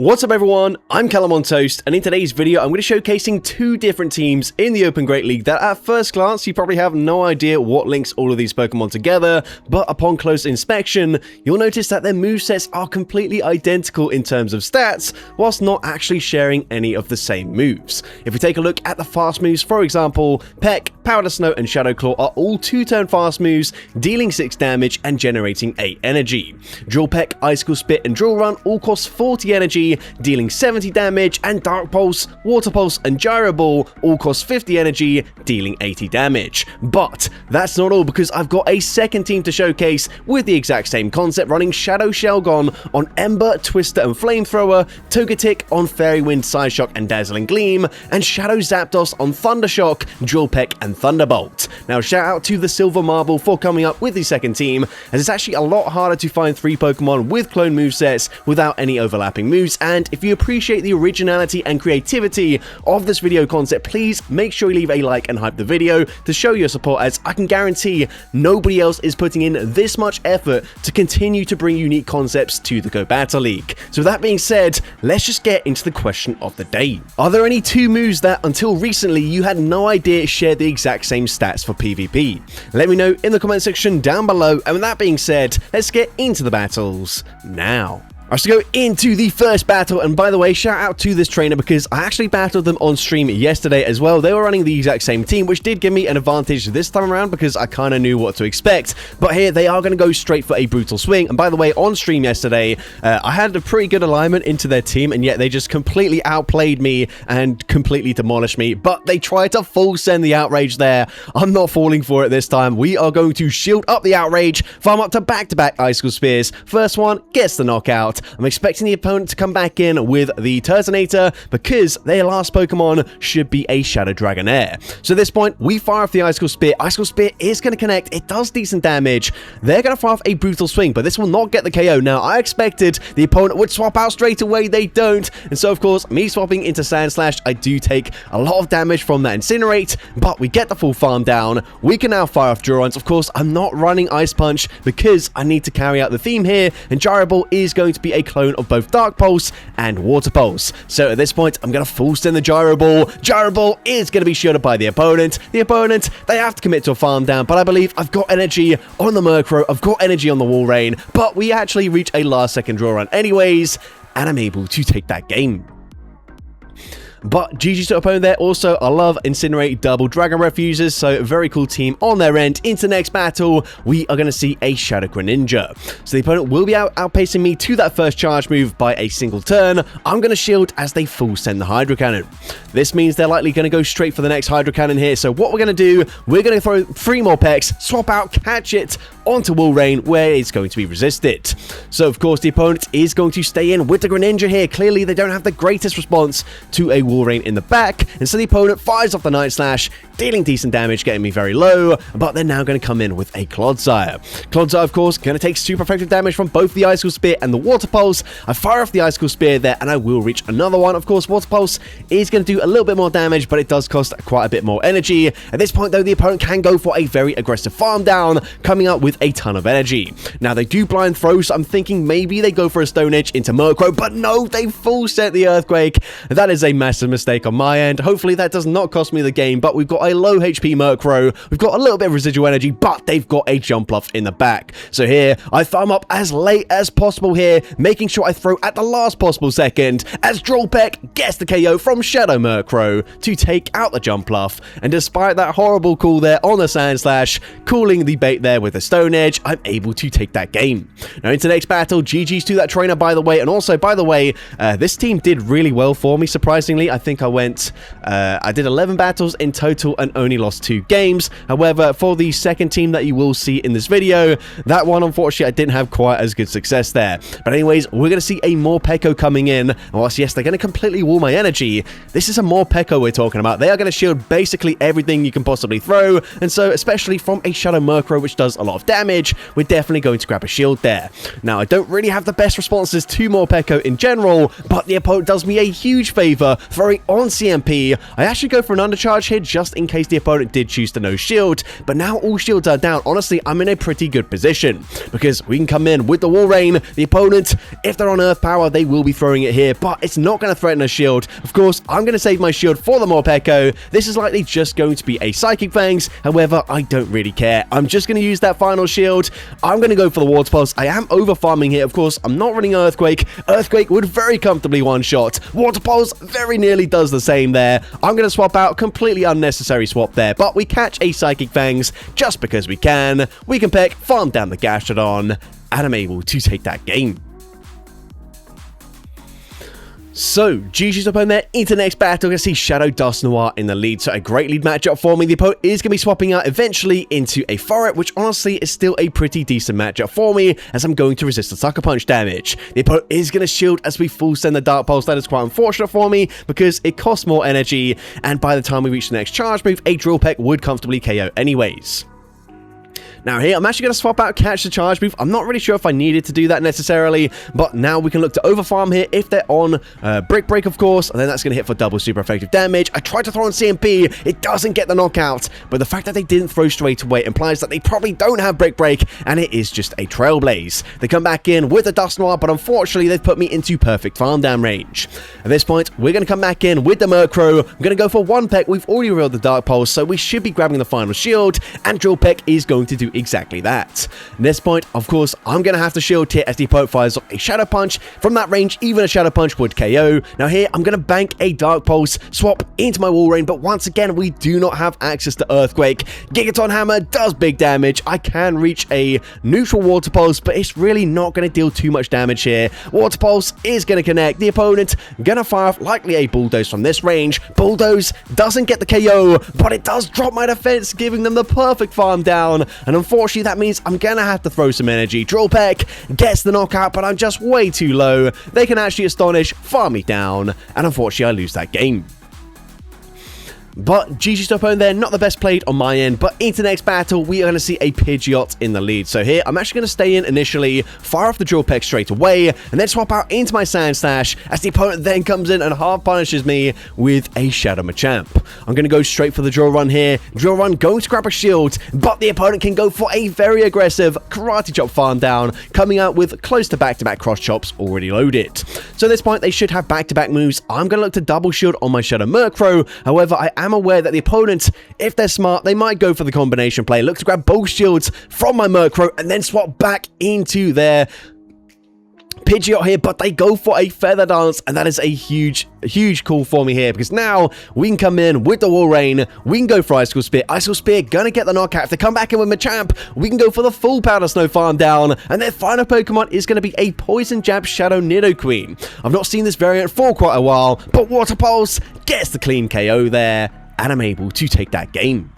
What's up everyone, I'm CallumOnToast, and in today's video I'm going to be showcasing two different teams in the Open Great League that at first glance you probably have no idea what links all of these Pokemon together, but upon close inspection you'll notice that their movesets are completely identical in terms of stats, whilst not actually sharing any of the same moves. If we take a look at the fast moves, for example, Peck, Powder Snow and Shadow Claw are all 2-turn fast moves, dealing 6 damage and generating 8 energy. Drill Peck, Icicle Spit and Drill Run all cost 40 energy, dealing 70 damage, and Dark Pulse, Water Pulse and Gyro Ball all cost 50 energy, dealing 80 damage. But that's not all, because I've got a second team to showcase with the exact same concept, running Shadow Shelgon on Ember, Twister and Flamethrower, Togetic on Fairy Wind, Psyshock and Dazzling Gleam, and Shadow Zapdos on Thundershock, Drill Peck and Thunderbolt. Now shout out to the Silver Marble for coming up with the second team, as it's actually a lot harder to find 3 Pokemon with clone movesets without any overlapping moves. And if you appreciate the originality and creativity of this video concept, please make sure you leave a like and hype the video to show your support, as I can guarantee nobody else is putting in this much effort to continue to bring unique concepts to the Go Battle League. So with that being said, let's just get into the question of the day. Are there any 2 moves that until recently you had no idea shared the exact same stats for PvP? Let me know in the comment section down below, and with that being said, let's get into the battles now. Alright, so go into the first battle, and by the way, shout out to this trainer because I actually battled them on stream yesterday as well. They were running the exact same team, which did give me an advantage this time around because I kind of knew what to expect. But here, they are going to go straight for a brutal swing. And by the way, on stream yesterday, I had a pretty good alignment into their team, and yet they just completely outplayed me and completely demolished me. But they tried to full send the outrage there. I'm not falling for it this time. We are going to shield up the outrage, farm up to back-to-back Icicle Spears. First one gets the knockout. I'm expecting the opponent to come back in with the Turtonator because their last Pokemon should be a Shadow Dragonair. So at this point, we fire off the Icicle Spear. Icicle Spear is going to connect. It does decent damage. They're going to fire off a Brutal Swing, but this will not get the KO. Now, I expected the opponent would swap out straight away. They don't. And so, of course, me swapping into Sand Slash, I do take a lot of damage from that Incinerate, but we get the full farm down. We can now fire off Durons. Of course, I'm not running Ice Punch because I need to carry out the theme here, and Gyro Ball is going to be a clone of both Dark Pulse and Water Pulse. So at this point, I'm going to full send the Gyro Ball. Gyro Ball is going to be shielded by the opponent. The opponent, they have to commit to a farm down, but I believe I've got energy on the Murkrow. I've got energy on the Walrein, but we actually reach a last second draw run anyways, and I'm able to take that game. But GG's to opponent there. Also, I love Incinerate double Dragon Breath users, so very cool team on their end. Into the next battle, we are going to see a Shadow Greninja. So the opponent will be outpacing me to that first charge move by a single turn. I'm going to shield as they full send the Hydro Cannon. This means they're likely going to go straight for the next Hydro Cannon here. So what we're going to do, we're going to throw 3 more Pecks, swap out, catch it onto Walrein, where it's going to be resisted. So of course, the opponent is going to stay in with the Greninja here. Clearly, they don't have the greatest response to a Walrein in the back, and so the opponent fires off the Night Slash, dealing decent damage, getting me very low, but they're now going to come in with a Clodsire. Clodsire, of course, going to take super effective damage from both the Icicle Spear and the Water Pulse. I fire off the Icicle Spear there, and I will reach another one. Of course, Water Pulse is going to do a little bit more damage, but it does cost quite a bit more energy. At this point, though, the opponent can go for a very aggressive farm down, coming up with a ton of energy. Now, they do Blind Throw, so I'm thinking maybe they go for a Stone Edge into Murkrow, but no, they full set the Earthquake. That is a massive mistake on my end. Hopefully that does not cost me the game, but we've got a low HP Murkrow. We've got a little bit of residual energy, but they've got a Jumpluff in the back. So here, I farm up as late as possible here, making sure I throw at the last possible second, as Drill Peck gets the KO from Shadow Murkrow to take out the Jumpluff. And despite that horrible call there on the Sand Slash, cooling the bait there with a Stone Edge, I'm able to take that game. Now into the next battle, GG's to that trainer, by the way. And also, by the way, this team did really well for me, surprisingly. I think I did 11 battles in total and only lost 2 games. However, for the second team that you will see in this video, that one, unfortunately, I didn't have quite as good success there. But anyways, we're going to see a Morpeko coming in. And whilst, yes, they're going to completely wall my energy, this is a Morpeko we're talking about. They are going to shield basically everything you can possibly throw. And so, especially from a Shadow Murkrow, which does a lot of damage, we're definitely going to grab a shield there. Now, I don't really have the best responses to Morpeko in general, but the opponent does me a huge favor, throwing on CMP. I actually go for an undercharge here just in case the opponent did choose to no shield, but now all shields are down. Honestly, I'm in a pretty good position because we can come in with the wall rain. The opponent, if they're on earth power, they will be throwing it here, but it's not going to threaten a shield. Of course, I'm going to save my shield for the Morpeko. This is likely just going to be a Psychic Fangs. However, I don't really care. I'm just going to use that final shield. I'm going to go for the Water Pulse. I am over farming here. Of course, I'm not running Earthquake. Earthquake would very comfortably one-shot. Water Pulse very nearly does the same there. I'm going to swap out. Completely unnecessary swap there, but we catch a Psychic Fangs just because we can. We can pick, farm down the Gastrodon, and I'm able to take that game. So, GG's opponent there into the next battle. We're going to see Shadow Dusknoir in the lead. So, a great lead matchup for me. The opponent is going to be swapping out eventually into a Forest, which honestly is still a pretty decent matchup for me, as I'm going to resist the Sucker Punch damage. The opponent is going to shield as we full send the Dark Pulse. That is quite unfortunate for me, because it costs more energy, and by the time we reach the next charge move, a Drill Peck would comfortably KO anyways. Now here, I'm actually going to swap out Catch the Charge move. I'm not really sure if I needed to do that necessarily, but now we can look to overfarm here if they're on Brick Break, of course, and then that's going to hit for double super effective damage. I tried to throw on CMP. It doesn't get the knockout, but the fact that they didn't throw straight away implies that they probably don't have Brick Break, and it is just a Trailblaze. They come back in with the Dusknoir, but unfortunately, they've put me into perfect farm down range. At this point, we're going to come back in with the Murkrow. I'm going to go for one Peck. We've already revealed the Dark Pulse, so we should be grabbing the final shield, and Drill Peck is going to do exactly that. At this point, of course, I'm going to have to shield here as the opponent fires off a Shadow Punch. From that range, even a Shadow Punch would KO. Now here, I'm going to bank a Dark Pulse, swap into my Wall Rain, but once again, we do not have access to Earthquake. Gigaton Hammer does big damage. I can reach a neutral Water Pulse, but it's really not going to deal too much damage here. Water Pulse is going to connect. The opponent going to fire off likely a Bulldoze from this range. Bulldoze doesn't get the KO, but it does drop my defense, giving them the perfect farm down, and unfortunately, that means I'm going to have to throw some energy. Drill Peck gets the knockout, but I'm just way too low. They can actually Astonish, farm me down, and unfortunately I lose that game. But GG's opponent there, not the best played on my end, but into the next battle, we are going to see a Pidgeot in the lead. So here, I'm actually going to stay in initially, fire off the Drill Peck straight away, and then swap out into my Sand Slash, as the opponent then comes in and half punishes me with a Shadow Machamp. I'm going to go straight for the Drill Run here. Drill Run going to grab a shield, but the opponent can go for a very aggressive Karate Chop farm down, coming out with close to back-to-back Cross Chops already loaded. So at this point, they should have back-to-back moves. I'm going to look to double shield on my Shadow Murkrow. However, I am aware that the opponent, if they're smart, they might go for the combination play, look to grab both shields from my Murkrow and then swap back into their Pidgeot here, but they go for a Feather Dance, and that is a huge call for me here, because now we can come in with the Wall Rain, we can go for Icicle Spear. Icicle Spear gonna get the knockout. If they come back in with Machamp, we can go for the full Powder Snow farm down, and their final Pokemon is going to be a Poison Jab Shadow Nidoqueen. I've not seen this variant for quite a while, but Water Pulse gets the clean KO there, and I'm able to take that game.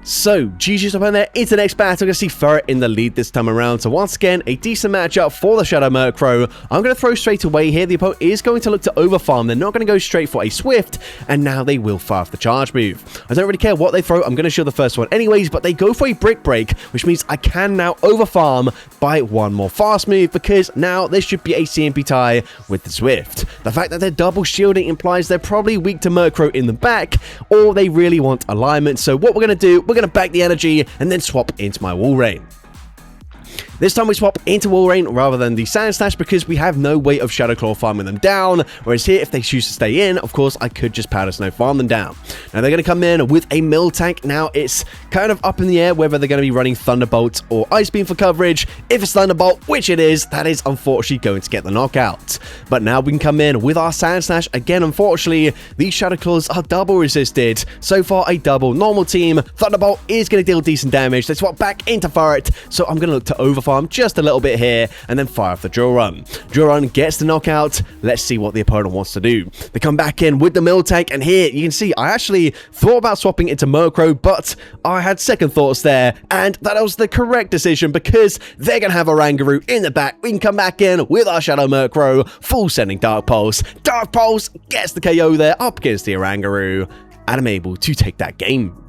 So, GG's opponent there into the next battle. We're going to see Ferret in the lead this time around. So, once again, a decent matchup for the Shadow Murkrow. I'm going to throw straight away here. The opponent is going to look to overfarm. They're not going to go straight for a Swift, and now they will fire off the charge move. I don't really care what they throw. I'm going to shield the first one anyways, but they go for a Brick Break, which means I can now overfarm by one more fast move, because now this should be a CMP tie with the Swift. The fact that they're double shielding implies they're probably weak to Murkrow in the back, or they really want alignment. So, what we're going to do, we're going to back the energy and then swap into my Wall Rain. This time we swap into Wall Rain rather than the Sand Slash, because we have no way of Shadow Claw farming them down, whereas here, if they choose to stay in, of course, I could just Powder Snow farm them down. Now, they're going to come in with a Miltank. Now, it's kind of up in the air whether they're going to be running Thunderbolt or Ice Beam for coverage. If it's Thunderbolt, which it is, that is unfortunately going to get the knockout. But now we can come in with our Sand Slash. Again, unfortunately, these Shadow Claws are double resisted. So far, a double normal team. Thunderbolt is going to deal decent damage. They swap back into Ferret, so I'm going to look to overfarm just a little bit here and then fire off the Drill Run. Drill Run gets the knockout. Let's see what the opponent wants to do. They come back in with the Miltank, and here you can see I actually thought about swapping into Murkrow, but I had second thoughts there, and that was the correct decision, because they're going to have a Rangaroo in the back. We can come back in with our Shadow Murkrow, full sending Dark Pulse. Dark Pulse gets the KO there up against the Rangaroo, and I'm able to take that game.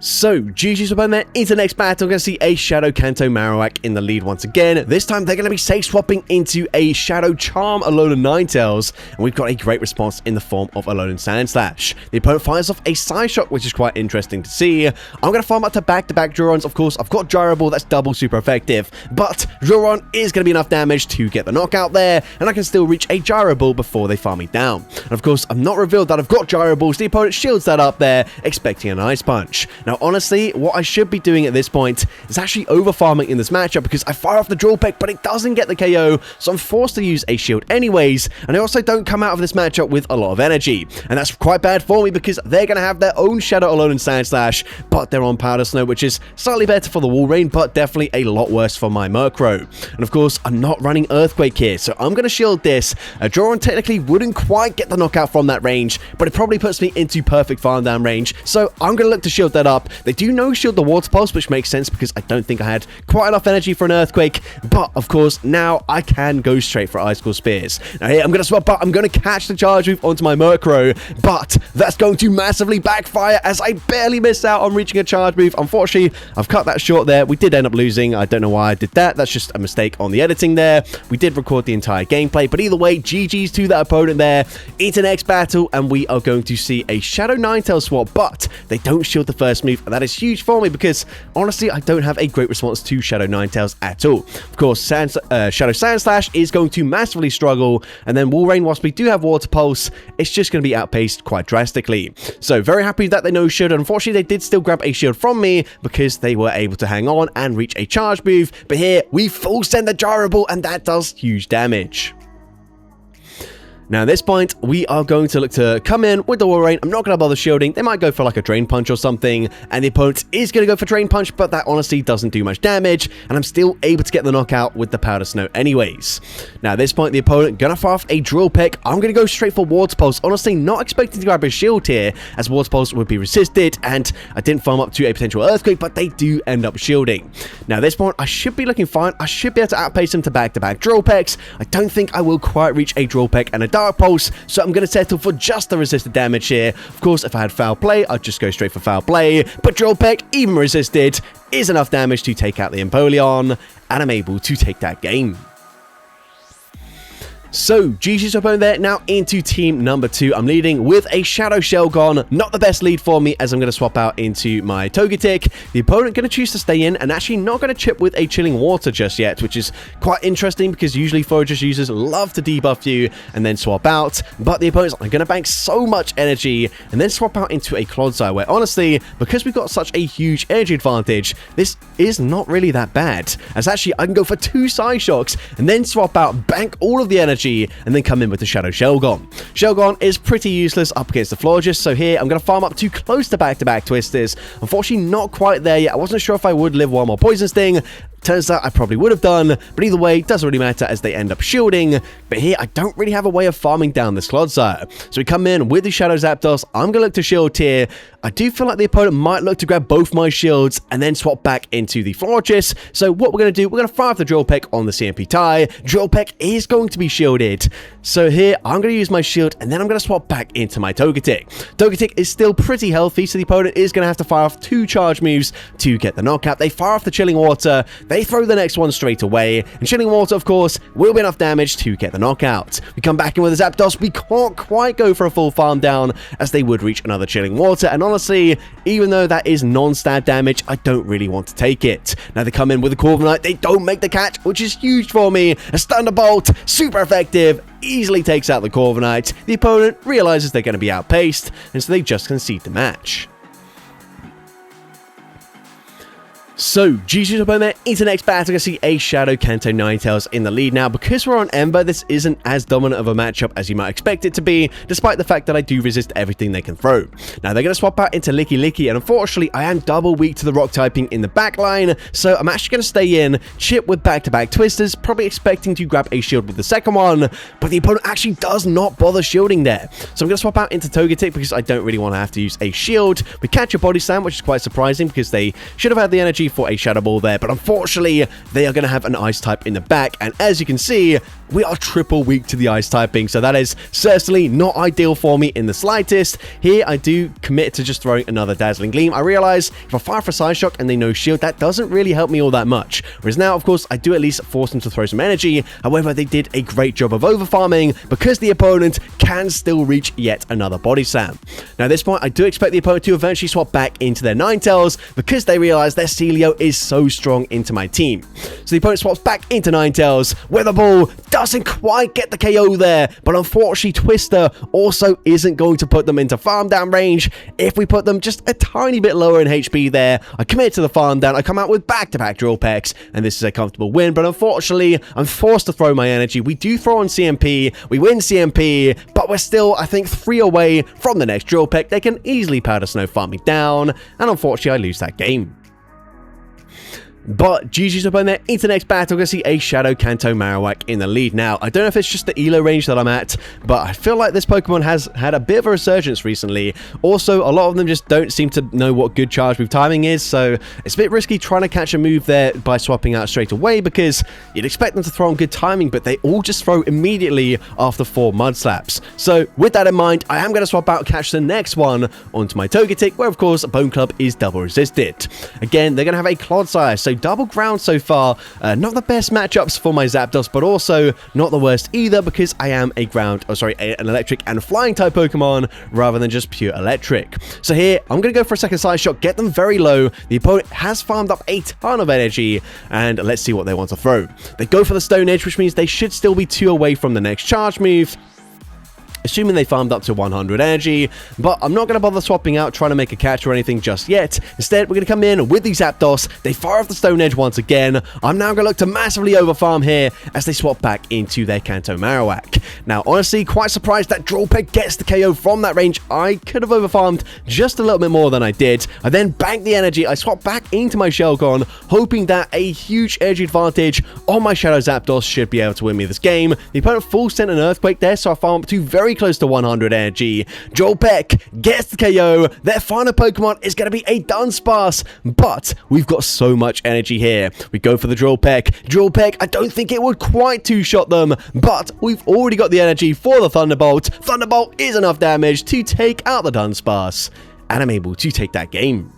So, GG's opponent into the next battle. We're going to see a Shadow Kanto Marowak in the lead once again. This time, they're going to be safe swapping into a Shadow Charm Alolan Ninetales, and we've got a great response in the form of Alolan Sandslash. The opponent fires off a Psyshock, which is quite interesting to see. I'm going to farm up to back-to-back Durons. Of course, I've got Gyro Ball, that's double super effective, but Duron is going to be enough damage to get the knockout there, and I can still reach a Gyro Ball before they farm me down. And of course, I'm not revealed that I've got Gyro Balls. The opponent shields that up there, expecting an Ice Punch. Now, honestly, what I should be doing at this point is actually over-farming in this matchup because I fire off the Drill Peck, but it doesn't get the KO, so I'm forced to use a shield anyways, and I also don't come out of this matchup with a lot of energy. And that's quite bad for me because they're going to have their own Shadow Alolan Sandslash, but they're on Powder Snow, which is slightly better for the Wall Rain, but definitely a lot worse for my Murkrow. And of course, I'm not running Earthquake here, so I'm going to shield this. A Duron technically wouldn't quite get the knockout from that range, but it probably puts me into perfect farm down range, so I'm going to look to shield that up. They do no-shield the Water Pulse, which makes sense because I don't think I had quite enough energy for an Earthquake, but of course, now I can go straight for Icicle Spears. Now here, I'm going to swap up, I'm going to catch the Charge Move onto my Murkrow, but that's going to massively backfire as I barely miss out on reaching a Charge Move. Unfortunately, I've cut that short there. We did end up losing. I don't know why I did that. That's just a mistake on the editing there. We did record the entire gameplay, but either way, GG's to that opponent there. Into the next battle, and we are going to see a Shadow Ninetales swap, but they don't shield the first move, and that is huge for me because honestly I don't have a great response to Shadow Ninetales at all. Of course, Shadow Sandslash is going to massively struggle, and then Wall Rain, whilst we do have Water Pulse, it's just going to be outpaced quite drastically. So very happy that they no shield. Unfortunately, they did still grab a shield from me because they were able to hang on and reach a charge move, but here we full send the Gyro Ball, and that does huge damage. Now, at this point, we are going to look to come in with the Wall Rain. I'm not going to bother shielding. They might go for like a Drain Punch or something, and the opponent is going to go for Drain Punch, but that honestly doesn't do much damage, and I'm still able to get the knockout with the Powder Snow anyways. Now, at this point, the opponent going to fire off a Drill Peck. I'm going to go straight for Water Pulse. Honestly, not expecting to grab a shield here, as Water Pulse would be resisted, and I didn't farm up to a potential Earthquake, but they do end up shielding. Now, at this point, I should be looking fine. I should be able to outpace them to back-to-back Drill Pecks. I don't think I will quite reach a Drill Peck and a Dark Pulse, so I'm going to settle for just the resisted damage here. Of course, if I had Foul Play, I'd just go straight for Foul Play, but Drill Peck, even resisted, is enough damage to take out the Empoleon, and I'm able to take that game. So, GG's opponent there, now into team number 2. I'm leading with a Shadow Shelgon. Not the best lead for me, as I'm going to swap out into my Togetic. The opponent going to choose to stay in, and actually not going to chip with a Chilling Water just yet, which is quite interesting, because usually Foragers users love to debuff you and then swap out, but the opponent's going to bank so much energy, and then swap out into a Clodsire, where honestly, because we've got such a huge energy advantage, this is not really that bad, as actually I can go for 2 Psyshocks, and then swap out, bank all of the energy, and then come in with the Shadow Shelgon. Shelgon is pretty useless up against the Florges, so here I'm going to farm up too close to back-to-back Twisters. Unfortunately, not quite there yet. I wasn't sure if I would live one more Poison Sting. Turns out I probably would have done, but either way, it doesn't really matter as they end up shielding. But here, I don't really have a way of farming down this Clodsire. So we come in with the Shadow Zapdos. I'm going to look to shield here. I do feel like the opponent might look to grab both my shields and then swap back into the Florges. So what we're going to do, we're going to fire off the Drill Peck on the CMP tie. Drill Peck is going to be shielded. So here, I'm going to use my shield, and then I'm going to swap back into my Togetic. Togetic is still pretty healthy, so the opponent is going to have to fire off 2 charge moves to get the knockout. They fire off the Chilling Water. They throw the next one straight away, and Chilling Water, of course, will be enough damage to get the knockout. We come back in with a Zapdos. We can't quite go for a full farm down, as they would reach another Chilling Water, and honestly, even though that is non-stat damage, I don't really want to take it. Now they come in with a Corviknight. They don't make the catch, which is huge for me. A Thunderbolt, super effective, easily takes out the Corviknight. The opponent realizes they're going to be outpaced, and so they just concede the match. So, GG's opponent into the next battle. I see a Shadow Kanto Ninetales in the lead. Now, because we're on Ember, this isn't as dominant of a matchup as you might expect it to be, despite the fact that I do resist everything they can throw. Now, they're going to swap out into Licky, and unfortunately, I am double weak to the rock typing in the back line, so I'm actually going to stay in, chip with back-to-back Twisters, probably expecting to grab a shield with the second one, but the opponent actually does not bother shielding there. So I'm going to swap out into Togetic because I don't really want to have to use a shield. We catch a Body Slam, which is quite surprising because they should have had the energy for a Shadow Ball there, but unfortunately, they are going to have an Ice type in the back, and as you can see, we are triple weak to the ice typing, so that is certainly not ideal for me in the slightest. Here, I do commit to just throwing another Dazzling Gleam. I realize if I fire for Side Shock and they no shield, that doesn't really help me all that much. Whereas now, of course, I do at least force them to throw some energy. However, they did a great job of over-farming because the opponent can still reach yet another Body Slam. Now, at this point, I do expect the opponent to eventually swap back into their Ninetales because they realize their Celio is so strong into my team. So the opponent swaps back into Ninetales. Weather Ball doesn't quite get the KO there, but unfortunately, Twister also isn't going to put them into farm down range. If we put them just a tiny bit lower in HP there, I commit to the farm down, I come out with back-to-back Drill Pecks, and this is a comfortable win, but unfortunately, I'm forced to throw my energy. We do throw on CMP, we win CMP, but we're still, I think, 3 away from the next Drill Peck. They can easily Powder Snow farm me down, and unfortunately, I lose that game. But GG's up on there. Into the next battle, we're going to see a Shadow Kanto Marowak in the lead. Now, I don't know if it's just the elo range that I'm at, but I feel like this Pokemon has had a bit of a resurgence recently. Also, a lot of them just don't seem to know what good charge move timing is, so it's a bit risky trying to catch a move there by swapping out straight away because you'd expect them to throw on good timing, but they all just throw immediately after 4 Mud Slaps. So, with that in mind, I am going to swap out, catch the next one onto my Togetic, where of course, Bone Club is double resisted. Again, they're going to have a Clodsire, so double ground so far. Not the best matchups for my Zapdos, but also not the worst either because I am an electric and flying type Pokemon rather than just pure electric. So here, I'm going to go for a second Side Shot, get them very low. The opponent has farmed up a ton of energy, and let's see what they want to throw. They go for the Stone Edge, which means they should still be 2 away from the next charge move, assuming they farmed up to 100 energy, but I'm not going to bother swapping out, trying to make a catch or anything just yet. Instead, we're going to come in with the Zapdos. They fire off the Stone Edge once again. I'm now going to look to massively overfarm here as they swap back into their Kanto Marowak. Now, honestly, quite surprised that Drill Peck gets the KO from that range. I could have overfarmed just a little bit more than I did. I then banked the energy. I swapped back into my Shelgon, hoping that a huge energy advantage on my Shadow Zapdos should be able to win me this game. The opponent full sent an Earthquake there, so I farmed to very close to 100 energy. Drill Peck gets the KO. Their final Pokemon is going to be a Dunsparce, but we've got so much energy here. We go for the Drill Peck. Drill Peck, I don't think it would quite two-shot them, but we've already got the energy for the Thunderbolt. Thunderbolt is enough damage to take out the Dunsparce, and I'm able to take that game.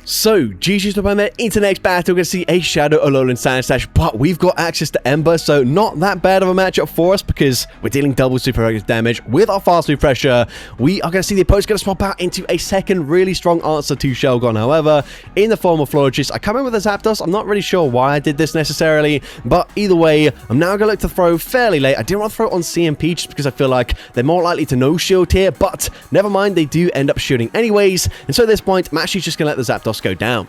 So, GG's up on there. Into the next battle, we're going to see a Shadow Alolan Sandslash, but we've got access to Ember, so not that bad of a matchup for us because we're dealing double super effective damage with our fast move pressure. We are going to see the opponent's going to swap out into a second really strong answer to Shelgon, however, in the form of Florges. I come in with a Zapdos. I'm not really sure why I did this necessarily, but either way, I'm now going to look to throw fairly late. I didn't want to throw it on CMP just because I feel like they're more likely to no shield here, but never mind, they do end up shielding anyways, and so at this point, I'm actually just going to let the Zapdos go down.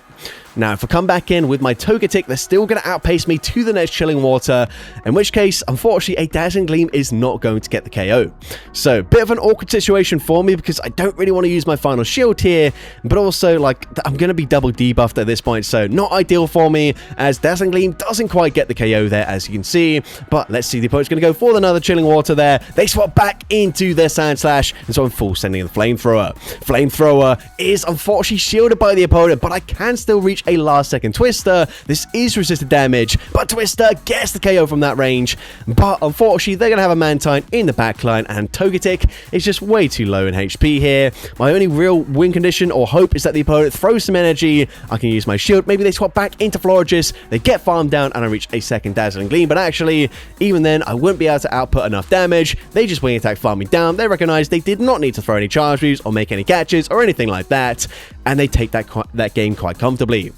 Now, if I come back in with my Togetic, they're still going to outpace me to the next Chilling Water, in which case, unfortunately, a Dazzling Gleam is not going to get the KO. So, bit of an awkward situation for me because I don't really want to use my final shield here, but also, like, I'm going to be double debuffed at this point, so not ideal for me, as Dazzling Gleam doesn't quite get the KO there, as you can see, but let's see, the opponent's going to go for another Chilling Water there. They swap back into their Sandslash, and so I'm full sending the Flamethrower. Flamethrower is unfortunately shielded by the opponent, but I can still reach a last second Twister. This is resisted damage, but Twister gets the KO from that range, but unfortunately they're going to have a Mantine in the backline, and Togetic is just way too low in HP here. My only real win condition or hope is that the opponent throws some energy. I can use my shield. Maybe they swap back into Florges, they get farmed down, and I reach a second Dazzling Gleam, but actually, even then, I wouldn't be able to output enough damage. They just wing attack farm me down. They recognize they did not need to throw any charge moves or make any catches or anything like that, and they take that game quite comfortably.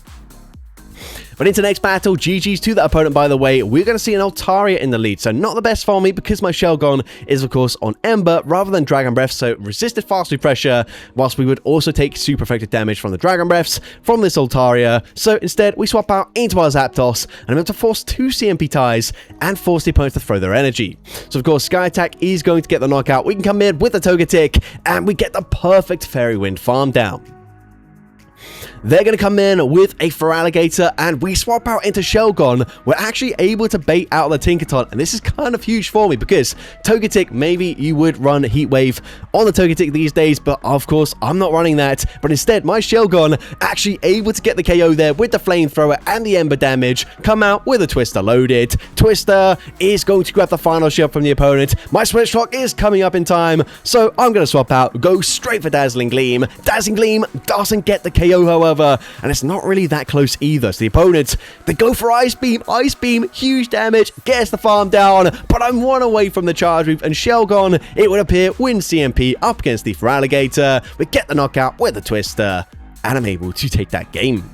But into the next battle, GG's to that opponent, by the way. We're going to see an Altaria in the lead, so not the best for me because my Shelgon is, of course, on Ember rather than Dragon Breath, so resisted fast move pressure, whilst we would also take super effective damage from the Dragon Breaths from this Altaria. So instead, we swap out into our Zapdos, and I'm able to force 2 CMP ties and force the opponent to throw their energy. So, of course, Sky Attack is going to get the knockout. We can come in with the Togetic, and we get the perfect Fairy Wind farm down. they're going to come in with a Feraligatr, and we swap out into Shelgon. We're actually able to bait out the Tinkaton, and this is kind of huge for me because Togetic, maybe you would run Heat Wave on the Togetic these days, but of course I'm not running that. But instead, my Shelgon actually able to get the KO there with the Flamethrower and the Ember damage, come out with a Twister loaded. Twister is going to grab the final shield from the opponent. My Switch Clock is coming up in time, so I'm going to swap out, go straight for Dazzling Gleam. Dazzling Gleam doesn't get the KO, however, and it's not really that close either. So the opponent, they go for Ice Beam. Ice Beam, huge damage, gets the farm down, but I'm one away from the Charge Move, and Shelgon, it would appear, wins CMP up against the Feraligatr. We get the knockout with the Twister, and I'm able to take that game.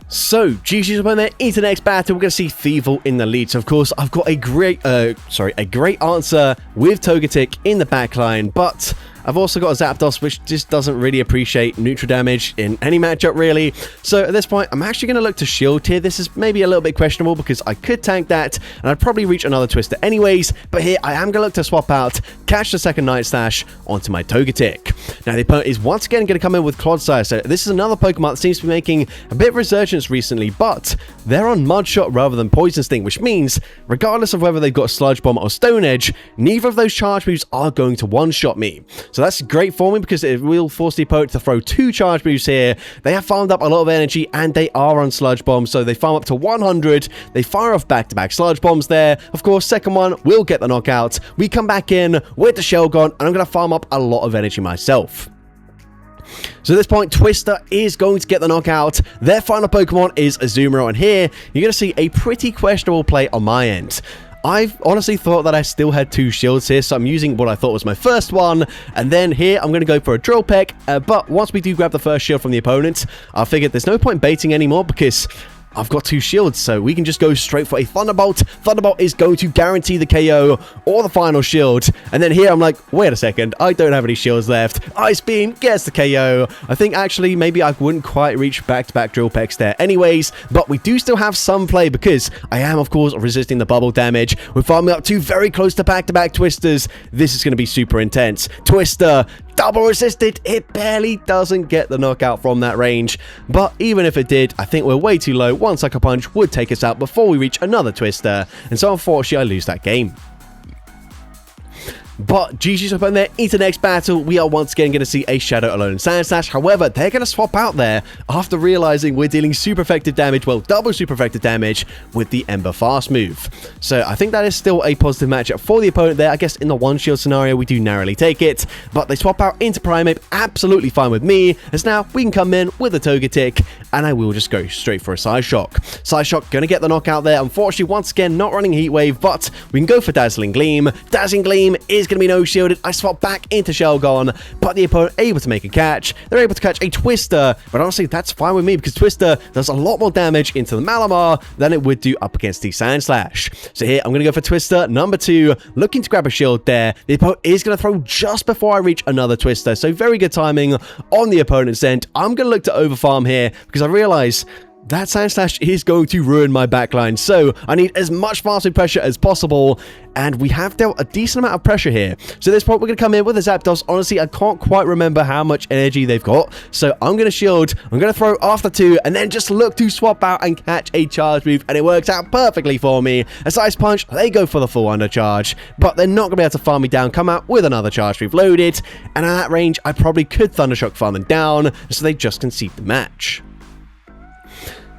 So, GG's opponent into the next battle. We're going to see Thievul in the lead. So, of course, I've got a great answer with Togetic in the backline, but I've also got a Zapdos, which just doesn't really appreciate neutral damage in any matchup, really. So at this point, I'm actually going to look to shield here. This is maybe a little bit questionable because I could tank that, and I'd probably reach another Twister anyways. But here, I am going to look to swap out, catch the second Night Slash onto my Togetic. Now, the opponent is once again going to come in with Clodsire. So this is another Pokemon that seems to be making a bit of resurgence recently, but they're on Mud Shot rather than Poison Sting, which means, regardless of whether they've got Sludge Bomb or Stone Edge, neither of those charge moves are going to one-shot me. So that's great for me because it will force the opponent to throw 2 charge moves here. They have farmed up a lot of energy and they are on Sludge Bomb, so they farm up to 100. They fire off back-to-back Sludge Bombs there. Of course, second one will get the knockout. We come back in with the Shelgon, and I'm going to farm up a lot of energy myself. So at this point, Twister is going to get the knockout. Their final Pokemon is Azumarill, and here you're going to see a pretty questionable play on my end. I've honestly thought that I still had 2 shields here, so I'm using what I thought was my first one, and then here I'm going to go for a Drill Peck, but once we do grab the first shield from the opponent, I figured there's no point baiting anymore because I've got 2 shields, so we can just go straight for a Thunderbolt. Thunderbolt is going to guarantee the KO or the final shield. And then here I'm like, wait a second, I don't have any shields left. Ice Beam gets the KO. I think actually maybe I wouldn't quite reach back-to-back Drill Pecks there anyways, but we do still have some play because I am, of course, resisting the bubble damage. We're farming up 2 very close to back-to-back Twisters. This is going to be super intense. Twister, double resisted. It barely doesn't get the knockout from that range, but even if it did, I think we're way too low. One Sucker Punch would take us out before we reach another Twister, and so unfortunately I lose that game. But GG's up in there into the next battle. We are once again going to see a Shadow Alone Sandslash. However, they're going to swap out there after realizing we're dealing super effective damage, well, double super effective damage with the Ember Fast move. So I think that is still a positive matchup for the opponent there. I guess in the one shield scenario, we do narrowly take it, but they swap out into Primeape, absolutely fine with me, as now we can come in with a Togetic, and I will just go straight for a Side Shock. Side Shock going to get the knockout there. Unfortunately, once again, not running Heat Wave, but we can go for Dazzling Gleam. Dazzling Gleam is going to be no shielded. I swap back into Shelgon, but the opponent able to make a catch. They're able to catch a Twister, but honestly, that's fine with me because Twister does a lot more damage into the Malamar than it would do up against the Sandslash. So here, I'm going to go for Twister number 2, looking to grab a shield there. The opponent is going to throw just before I reach another Twister, so very good timing on the opponent's end. I'm going to look to overfarm here because I realize that Sandslash is going to ruin my backline, so I need as much fast move pressure as possible, and we have dealt a decent amount of pressure here. So at this point, we're going to come in with a Zapdos. Honestly, I can't quite remember how much energy they've got, so I'm going to shield, I'm going to throw after 2, and then just look to swap out and catch a charge move, and it works out perfectly for me. A Ice Punch, they go for the full undercharge, but they're not going to be able to farm me down, come out with another charge move loaded, and at that range, I probably could Thundershock farm them down, so they just concede the match.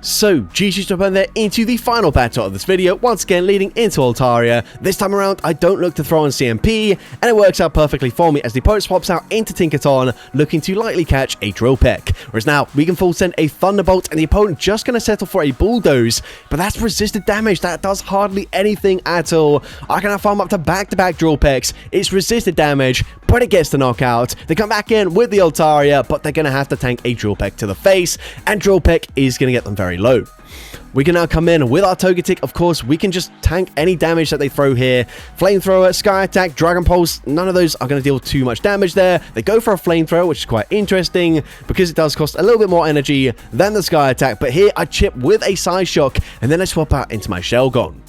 So, GG's jump in there into the final battle of this video, once again leading into Altaria. This time around, I don't look to throw on CMP, and it works out perfectly for me as the opponent swaps out into Tinkaton, looking to lightly catch a Drill Peck. Whereas now, we can full send a Thunderbolt, and the opponent just going to settle for a Bulldoze, but that's resisted damage. That does hardly anything at all. I can now farm up to back-to-back Drill Pecks. It's resisted damage, but it gets the knockout. They come back in with the Altaria, but they're going to have to tank a Drill Peck to the face, and Drill Peck is going to get them very low. We can now come in with our Togetic. Of course, we can just tank any damage that they throw here. Flamethrower, Sky Attack, Dragon Pulse, none of those are going to deal too much damage there. They go for a Flamethrower, which is quite interesting because it does cost a little bit more energy than the Sky Attack. But here I chip with a Side Shock, and then I swap out into my Shelgon.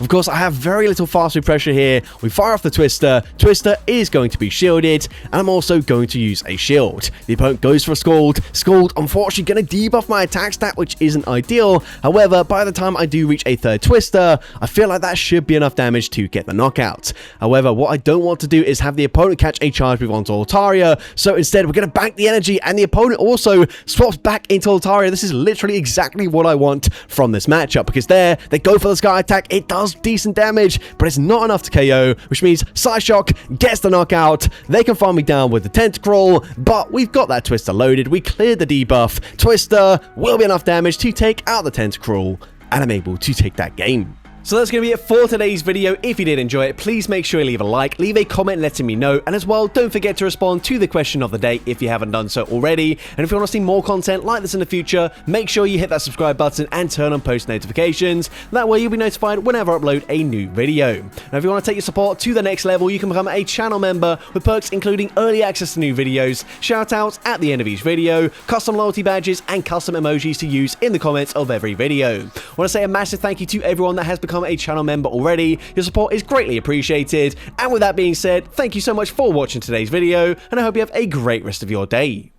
Of course, I have very little fast move pressure here. We fire off the Twister. Twister is going to be shielded, and I'm also going to use a shield. The opponent goes for a Scald. Scald, unfortunately, going to debuff my attack stat, which isn't ideal. However, by the time I do reach a third Twister, I feel like that should be enough damage to get the knockout. However, what I don't want to do is have the opponent catch a charge move onto Altaria, so instead we're going to bank the energy, and the opponent also swaps back into Altaria. This is literally exactly what I want from this matchup, because there, they go for the Sky Attack. It does decent damage, but it's not enough to KO, which means Psyshock gets the knockout. They can farm me down with the Tentacruel, but we've got that Twister loaded. We cleared the debuff. Twister will be enough damage to take out the Tentacruel, and I'm able to take that game. So that's going to be it for today's video. If you did enjoy it, please make sure you leave a like, leave a comment letting me know, and as well, don't forget to respond to the question of the day if you haven't done so already. And if you want to see more content like this in the future, make sure you hit that subscribe button and turn on post notifications. That way you'll be notified whenever I upload a new video. Now, if you want to take your support to the next level, you can become a channel member with perks including early access to new videos, shoutouts at the end of each video, custom loyalty badges, and custom emojis to use in the comments of every video. I want to say a massive thank you to everyone that has become a channel member already. Your support is greatly appreciated. And with that being said, thank you so much for watching today's video, and I hope you have a great rest of your day.